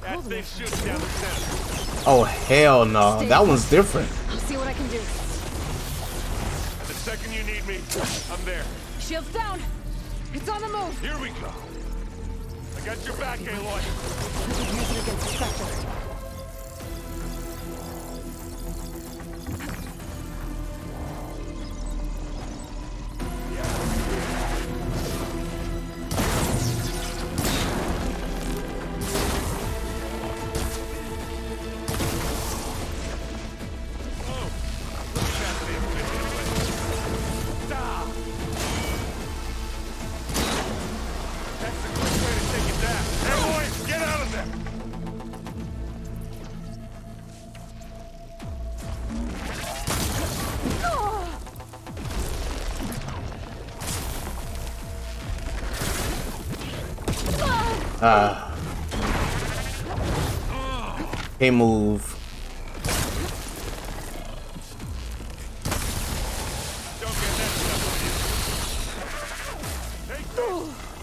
S12: That thing shoots down the center.
S6: Oh hell no, that one's different.
S1: I'll see what I can do.
S12: The second you need me, I'm there.
S1: Shields down. It's on the move.
S12: Here we go. I I got your back, Aloy.
S1: I could use it against the Spectre.
S6: Hey, move.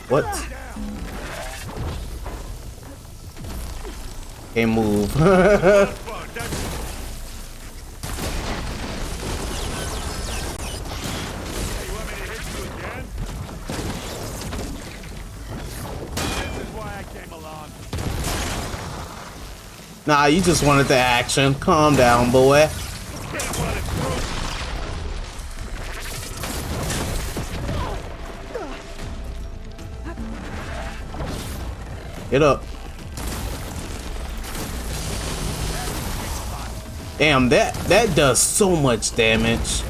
S6: What? Hey, move. Nah, you just wanted the action. Calm down, boy. Get up. Damn, that does so much damage.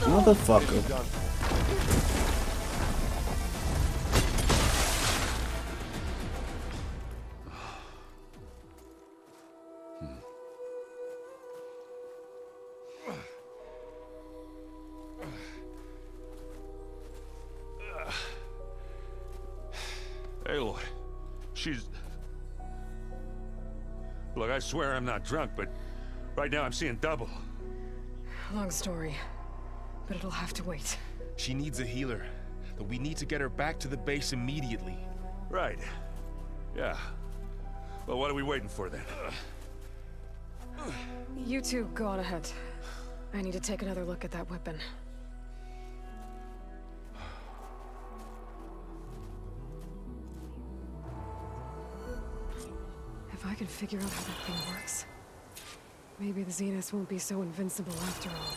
S6: Motherfucker.
S12: Aloy, she's... Look, I swear I'm not drunk, but right now I'm seeing double.
S1: Long story, but it'll have to wait.
S8: She needs a healer, but we need to get her back to the base immediately.
S12: Right. Yeah. Well, what are we waiting for then?
S1: You two go on ahead. I need to take another look at that weapon. If I can figure out how that thing works, maybe the Zeniths won't be so invincible after all.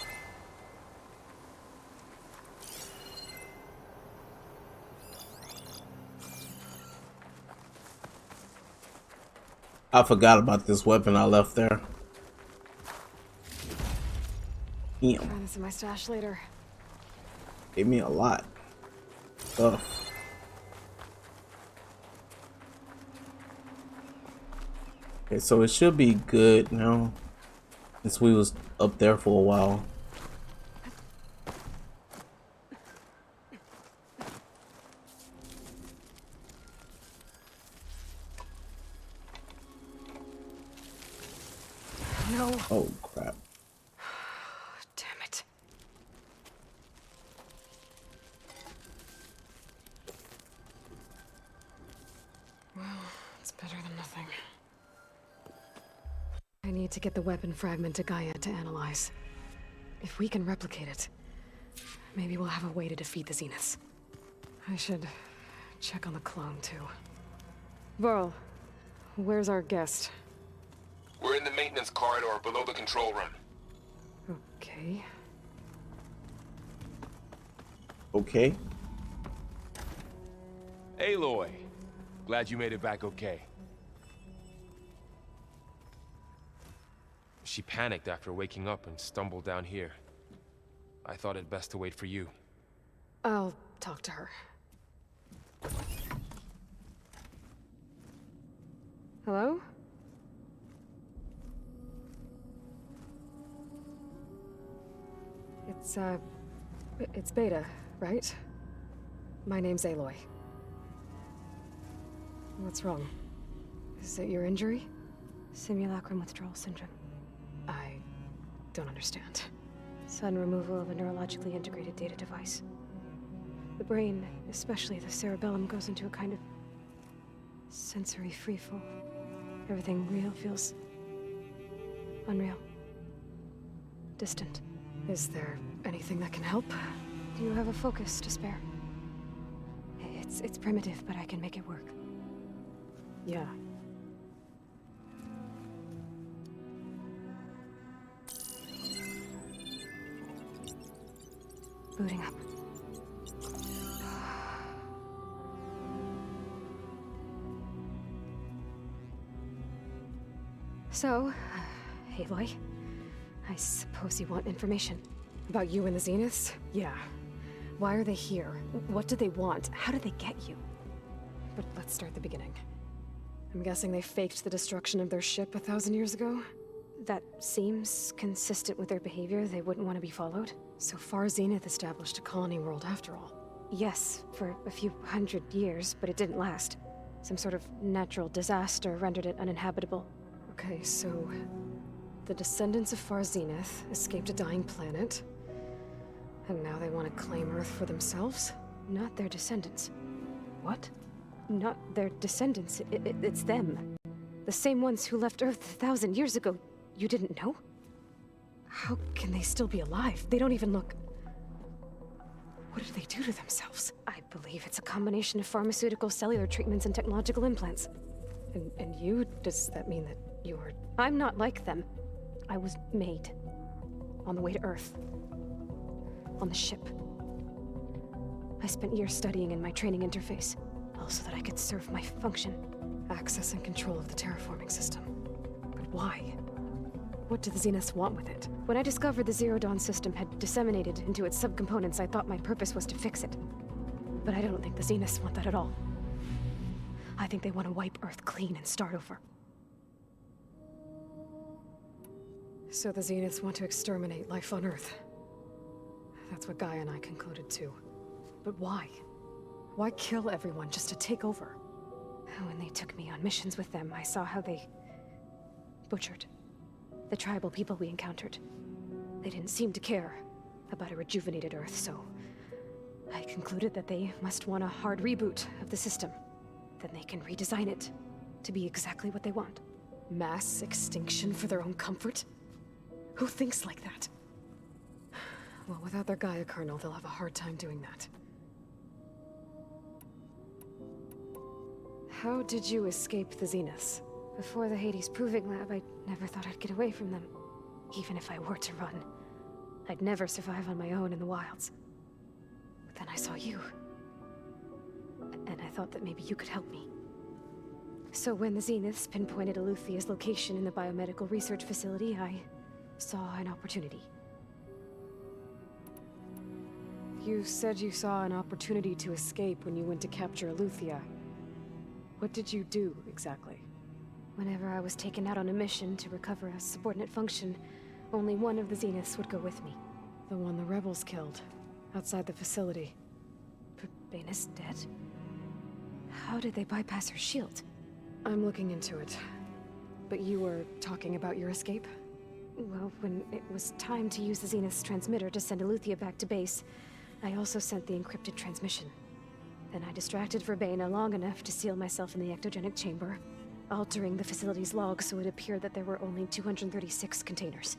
S6: I forgot about this weapon I left there. Damn.
S1: Find this in my stash later.
S6: Gave me a lot of stuff. Okay, so it should be good now, since we was up there for a while.
S1: No.
S6: Oh crap.
S1: Damn it. Well, it's better than nothing. I need to get the weapon fragment to Gaia to analyze. If we can replicate it, maybe we'll have a way to defeat the Zeniths. I should check on the clone, too. Varl, where's our guest?
S8: We're in the maintenance corridor below the control room.
S1: Okay.
S6: Okay.
S8: Aloy, glad you made it back okay. She panicked after waking up and stumbled down here. I thought it best to wait for you.
S1: I'll talk to her. Hello? It's Beta, right? My name's Aloy. What's wrong? Is it your injury?
S15: Simulacrum withdrawal syndrome.
S1: I don't understand.
S15: Sudden removal of a neurologically integrated data device. The brain, especially the cerebellum, goes into a kind of sensory freefall. Everything real feels unreal. Distant.
S1: Is there anything that can help?
S15: Do you have a focus to spare? It's primitive, but I can make it work.
S1: Yeah.
S15: Booting up. So, Aloy, I suppose you want information.
S1: About you and the Zeniths? Yeah. Why are they here? What do they want? How did they get you? But let's start at the beginning. I'm guessing they faked the destruction of their ship 1,000 years ago?
S15: That seems consistent with their behavior. They wouldn't want to be followed.
S1: So far, Zenith established a colony world after all.
S15: Yes, for a few hundred years, but it didn't last. Some sort of natural disaster rendered it uninhabitable.
S1: Okay, so the descendants of Far Zenith escaped a dying planet, and now they want to claim Earth for themselves?
S15: Not their descendants.
S1: What?
S15: Not their descendants. It's them. The same ones who left Earth 1,000 years ago. You didn't know?
S1: How can they still be alive? They don't even look... What did they do to themselves?
S15: I believe it's a combination of pharmaceutical, cellular treatments, and technological implants.
S1: And you? Does that mean that you're...
S15: I'm not like them. I was made. On the way to Earth. On the ship. I spent years studying in my training interface, all so that I could serve my function.
S1: Access and control of the terraforming system. But why? What do the Zeniths want with it?
S15: When I discovered the Zero Dawn system had disseminated into its subcomponents, I thought my purpose was to fix it. But I don't think the Zeniths want that at all. I think they want to wipe Earth clean and start over.
S1: So the Zeniths want to exterminate life on Earth. That's what Gaia and I concluded too. But why? Why kill everyone just to take over?
S15: When they took me on missions with them, I saw how they butchered the tribal people we encountered. They didn't seem to care about a rejuvenated Earth, so I concluded that they must want a hard reboot of the system. Then they can redesign it to be exactly what they want.
S1: Mass extinction for their own comfort? Who thinks like that? Well, without their Gaia kernel, they'll have a hard time doing that. How did you escape the Zeniths?
S15: Before the Hades Proving Lab, I never thought I'd get away from them. Even if I were to run, I'd never survive on my own in the wilds. But then I saw you. And I thought that maybe you could help me. So when the Zeniths pinpointed Eluthia's location in the biomedical research facility, I saw an opportunity.
S1: You said you saw an opportunity to escape when you went to capture Eluthia. What did you do, exactly?
S15: Whenever I was taken out on a mission to recover a subordinate function, only one of the Zeniths would go with me.
S1: The one the rebels killed, outside the facility.
S15: Baina's dead? How did they bypass her shield?
S1: I'm looking into it. But you were talking about your escape?
S15: Well, when it was time to use the Zenith's transmitter to send Eluthia back to base, I also sent the encrypted transmission. Then I distracted Verbena long enough to seal myself in the ectogenic chamber, altering the facility's log so it appeared that there were only 236 containers.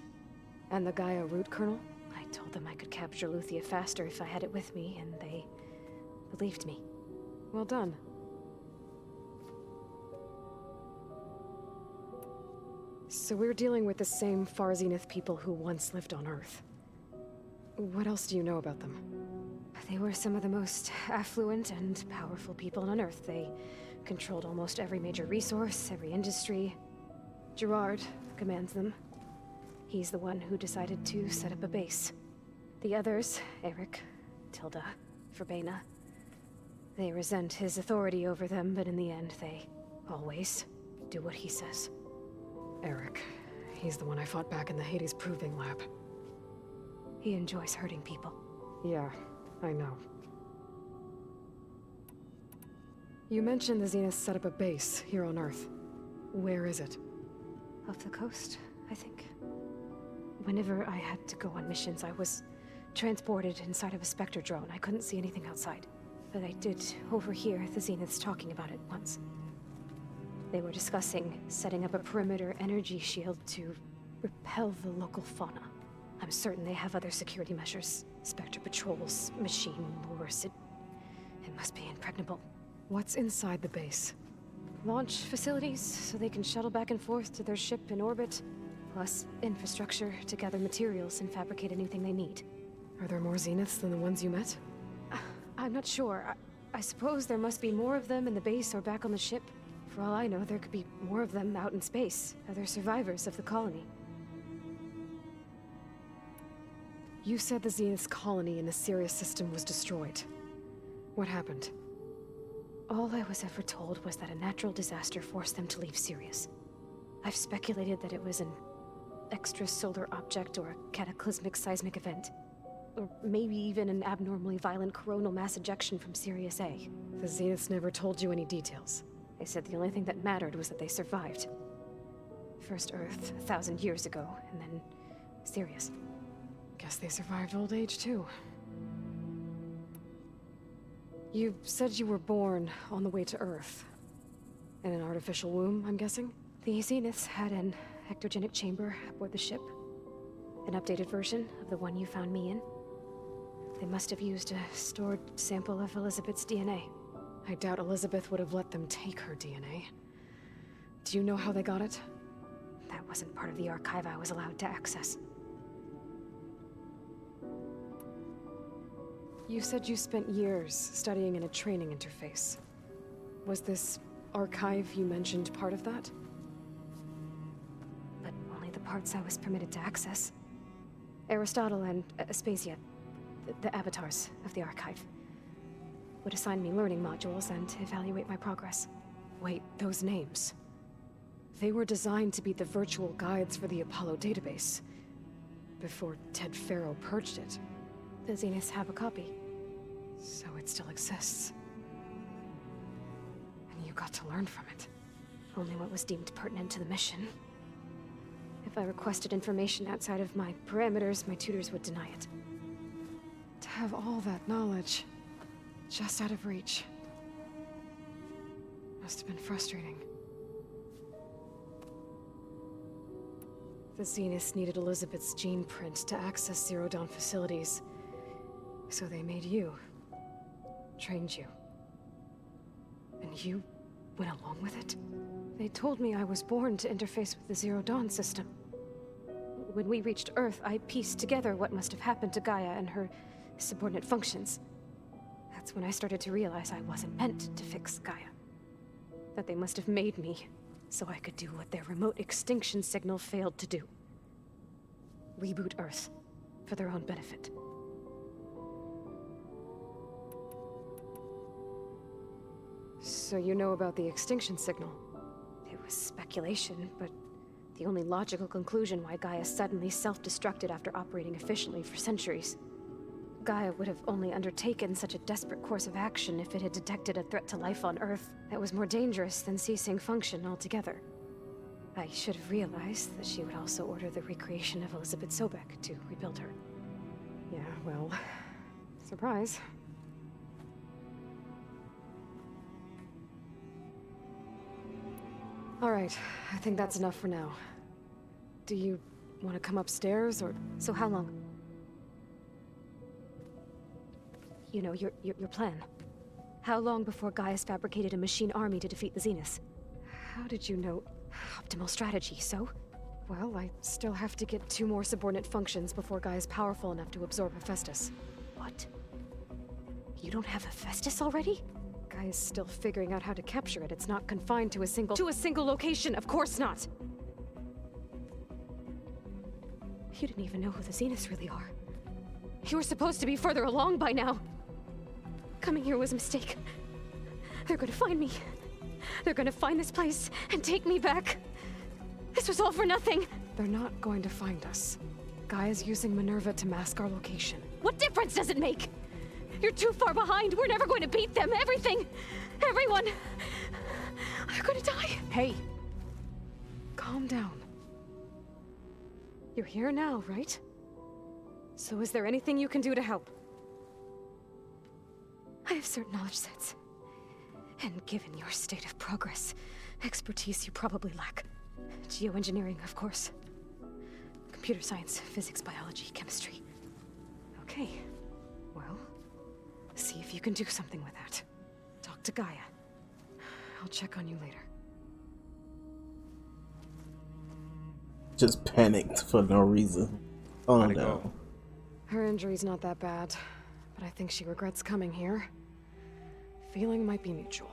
S1: And the Gaia root kernel?
S15: I told them I could capture Eluthia faster if I had it with me, and they believed me.
S1: Well done. So we're dealing with the same Far Zenith people who once lived on Earth. What else do you know about them?
S15: They were some of the most affluent and powerful people on Earth. They controlled almost every major resource, every industry. Gerard commands them. He's the one who decided to set up a base. The others, Eric, Tilda, Verbena, they resent his authority over them, but in the end, they always do what he says.
S1: Eric. He's the one I fought back in the Hades Proving Lab.
S15: He enjoys hurting people.
S1: Yeah, I know. You mentioned the Zeniths set up a base here on Earth. Where is it?
S15: Off the coast, I think. Whenever I had to go on missions, I was transported inside of a Spectre drone. I couldn't see anything outside. But I did overhear the Zeniths talking about it once. They were discussing setting up a perimeter energy shield to repel the local fauna. I'm certain they have other security measures. Spectre patrols, machine lures. It must be impregnable.
S1: What's inside the base?
S15: Launch facilities, so they can shuttle back and forth to their ship in orbit. Plus, infrastructure to gather materials and fabricate anything they need.
S1: Are there more Zeniths than the ones you met?
S15: I'm not sure. I suppose there must be more of them in the base or back on the ship. For all I know, there could be more of them out in space. Other survivors of the colony.
S1: You said the Zenith's colony in the Sirius system was destroyed. What happened?
S15: All I was ever told was that a natural disaster forced them to leave Sirius. I've speculated that it was an extrasolar object or a cataclysmic seismic event. Or maybe even an abnormally violent coronal mass ejection from Sirius A.
S1: The Zeniths never told you any details.
S15: They said the only thing that mattered was that they survived. First Earth, 1,000 years ago, and then Sirius.
S1: Guess they survived old age, too. You said you were born on the way to Earth. In an artificial womb, I'm guessing?
S15: The Zeniths had an ectogenic chamber aboard the ship. An updated version of the one you found me in. They must have used a stored sample of Elizabeth's DNA.
S1: I doubt Elizabeth would have let them take her DNA. Do you know how they got it?
S15: That wasn't part of the archive I was allowed to access.
S1: You said you spent years studying in a training interface. Was this archive you mentioned part of that?
S15: But only the parts I was permitted to access. Aristotle and Aspasia, the avatars of the archive, would assign me learning modules and evaluate my progress.
S1: Wait, those names. They were designed to be the virtual guides for the Apollo database. Before Ted Faro purged it.
S15: The Zeniths have a copy.
S1: So it still exists. And you got to learn from it.
S15: Only what was deemed pertinent to the mission. If I requested information outside of my parameters, my tutors would deny it.
S1: To have all that knowledge, just out of reach. Must have been frustrating. The Zeniths needed Elizabeth's gene print to access Zero Dawn facilities. So they made you. Trained you. And you went along with it?
S15: They told me I was born to interface with the Zero Dawn system. When we reached Earth, I pieced together what must have happened to Gaia and her subordinate functions. That's when I started to realize I wasn't meant to fix Gaia. That they must have made me so I could do what their remote extinction signal failed to do. Reboot Earth for their own benefit.
S1: So you know about the extinction signal?
S15: It was speculation, but the only logical conclusion why Gaia suddenly self-destructed after operating efficiently for centuries. Gaia would have only undertaken such a desperate course of action if it had detected a threat to life on Earth that was more dangerous than ceasing function altogether. I should have realized that she would also order the recreation of Elizabeth Sobek to rebuild her.
S1: Yeah, well, surprise. All right, I think that's enough for now. Do you want to come upstairs, or...
S15: So how long? You know, your plan. How long before Gaia's fabricated a machine army to defeat the Zeniths?
S1: How did you know?
S15: Optimal strategy, so?
S1: Well, I still have to get 2 more subordinate functions before Gaia's powerful enough to absorb Hephaestus.
S15: What? You don't have Hephaestus already?
S1: Gaia's still figuring out how to capture it. It's not confined to a single location, of course not!
S15: You didn't even know who the Zeniths really are. You were supposed to be further along by now. Coming here was a mistake. They're gonna find me. They're gonna find this place and take me back. This was all for nothing.
S1: They're not going to find us. Gaia's using Minerva to mask our location.
S15: What difference does it make? You're too far behind. We're never going to beat them. Everything. Everyone. They're gonna die.
S1: Hey. Calm down. You're here now, right? So is there anything you can do to help?
S15: I have certain knowledge sets. And given your state of progress, expertise you probably lack. Geoengineering, of course. computer science, physics, biology, chemistry. Okay. Well, see if you can do something with that. Talk to Gaia. I'll check on you later.
S6: Just panicked for no reason. Calm down.
S8: Go?
S15: Her injury's not that bad, but I think she regrets coming here. Feeling might be mutual.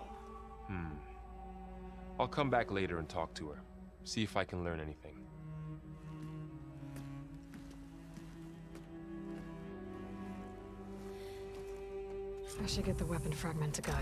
S8: I'll come back later and talk to her. See if I can learn anything.
S15: I should get the weapon fragment to Gaia.